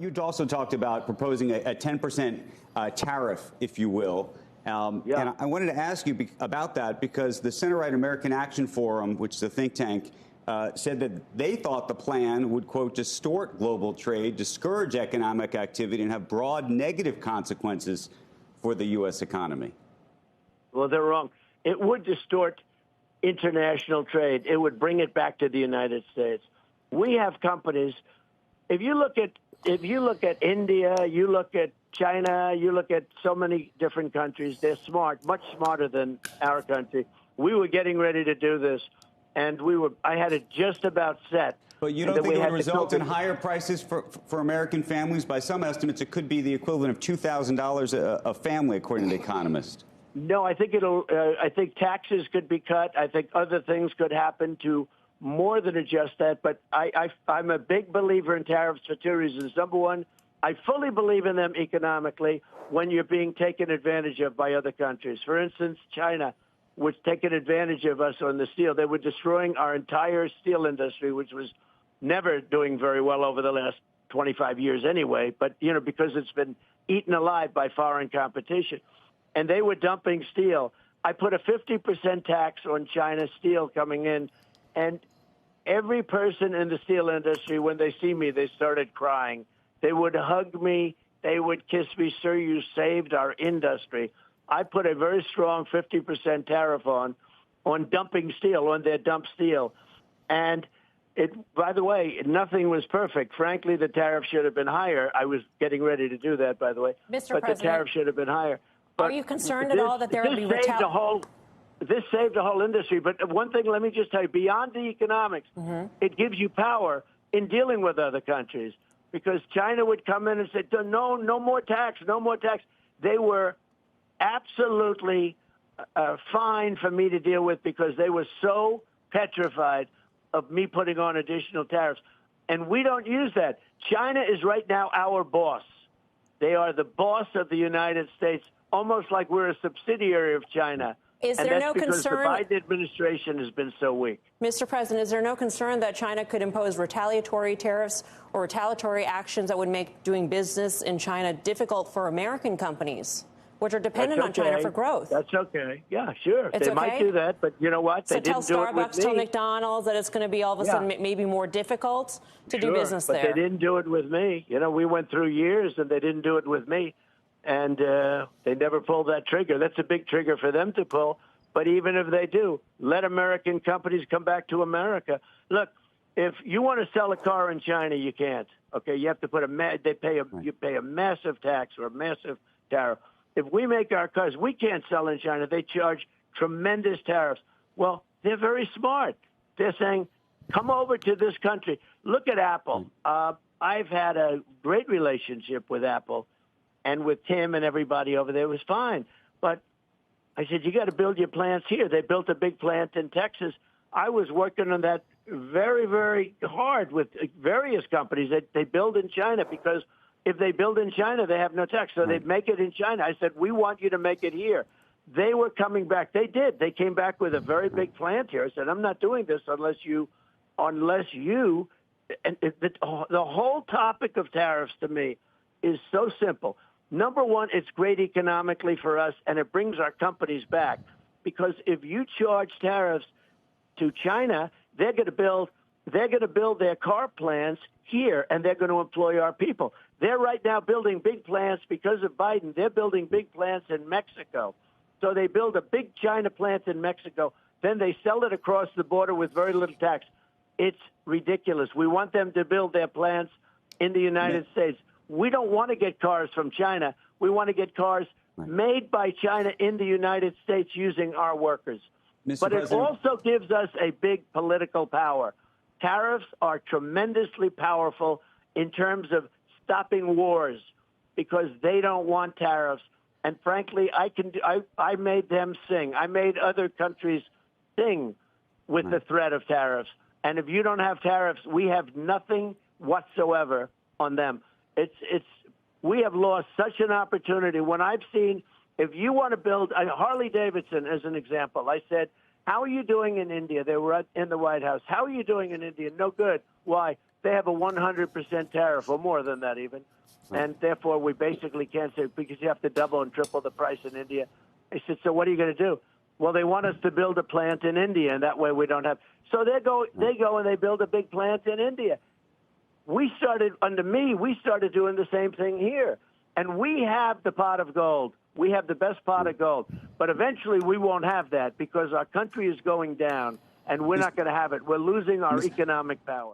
You also talked about proposing a 10% tariff, if you will. And I wanted to ask you about that because the center-right American Action Forum, which is a think tank, said that they thought the plan would, quote, distort global trade, discourage economic activity, and have broad negative consequences for the U.S. economy. Well, they're wrong. It would distort international trade. It would bring it back to the United States. We have companies. If you look at India, you look at China, you look at so many different countries, they're smart, much smarter than our country. We were getting ready to do this, and I had it just about set. But you don't think it would result in higher prices for American families? By some estimates, it could be the equivalent of $2,000 a family, according to The Economist. No, I think I think taxes could be cut. I think other things could happen to more than adjust that. But I'm a big believer in tariffs for two reasons. Number one, I fully believe in them economically when you're being taken advantage of by other countries. For instance, China was taking advantage of us on the steel. They were destroying our entire steel industry, which was never doing very well over the last 25 years anyway. But, because it's been eaten alive by foreign competition. And they were dumping steel. I put a 50% tax on China steel coming in, and every person in the steel industry, when they see me, they started crying. They would hug me. They would kiss me. Sir, you saved our industry. I put a very strong 50% tariff on dumping steel, on their dump steel. And by the way, nothing was perfect. Frankly, the tariff should have been higher. I was getting ready to do that, by the way. Mr. But President, the tariff should have been higher. But are you concerned at all that there would be retaliation? This saved the whole industry. But one thing, let me just tell you, beyond the economics, it gives you power in dealing with other countries. Because China would come in and say, no more tax, no more tax. They were absolutely fine for me to deal with because they were so petrified of me putting on additional tariffs. And we don't use that. China is right now our boss. They are the boss of the United States, almost like we're a subsidiary of China. Is there no concern? Because the Biden administration has been so weak. Mr. President, is there no concern that China could impose retaliatory tariffs or retaliatory actions that would make doing business in China difficult for American companies, which are dependent on China for growth? That's okay. Yeah, sure. It's they might do that, but you know what? So they tell didn't do it with Starbucks, me. tell McDonald's that it's going to be all of a sudden maybe more difficult to do business there. But they didn't do it with me. We went through years, and they didn't do it with me. And they never pulled that trigger. That's a big trigger for them to pull. But even if they do, let American companies come back to America. Look, if you want to sell a car in China, you can't. Okay, you have to put you pay a massive tax or a massive tariff. If we make our cars, we can't sell in China. They charge tremendous tariffs. Well, they're very smart. They're saying, come over to this country. Look at Apple. I've had a great relationship with Apple and with Tim and everybody over there. It was fine. But I said, you got to build your plants here. They built a big plant in Texas. I was working on that very, very hard with various companies that they build in China because if they build in China, they have no tax. So they'd make it in China. I said, we want you to make it here. They were coming back. They did. They came back with a very big plant here. I said, I'm not doing this unless you, and the whole topic of tariffs to me is so simple. Number one, it's great economically for us, and it brings our companies back. Because if you charge tariffs to China, they're going to build their car plants here, and they're going to employ our people. They're right now building big plants because of Biden. They're building big plants in Mexico. So they build a big China plant in Mexico. Then they sell it across the border with very little tax. It's ridiculous. We want them to build their plants in the United States. We don't want to get cars from China. We want to get cars made by China in the United States using our workers. But it also gives us a big political power. Tariffs are tremendously powerful in terms of stopping wars because they don't want tariffs. And frankly, I made them sing. I made other countries sing with the threat of tariffs. And if you don't have tariffs, we have nothing whatsoever on them. We have lost such an opportunity. When I've seen, if you want to build Harley Davidson as an example, I said, how are you doing in India? They were in the White House. How are you doing in India? No good. Why? they have a 100% tariff, or more than that even. And therefore, we basically can't say, because you have to double and triple the price in India. I said, so what are you going to do? Well, they want us to build a plant in India, and that way we don't have. So they go and they build a big plant in India. We started doing the same thing here. And we have the pot of gold. We have the best pot of gold. But eventually we won't have that because our country is going down, and we're not going to have it. We're losing our economic power.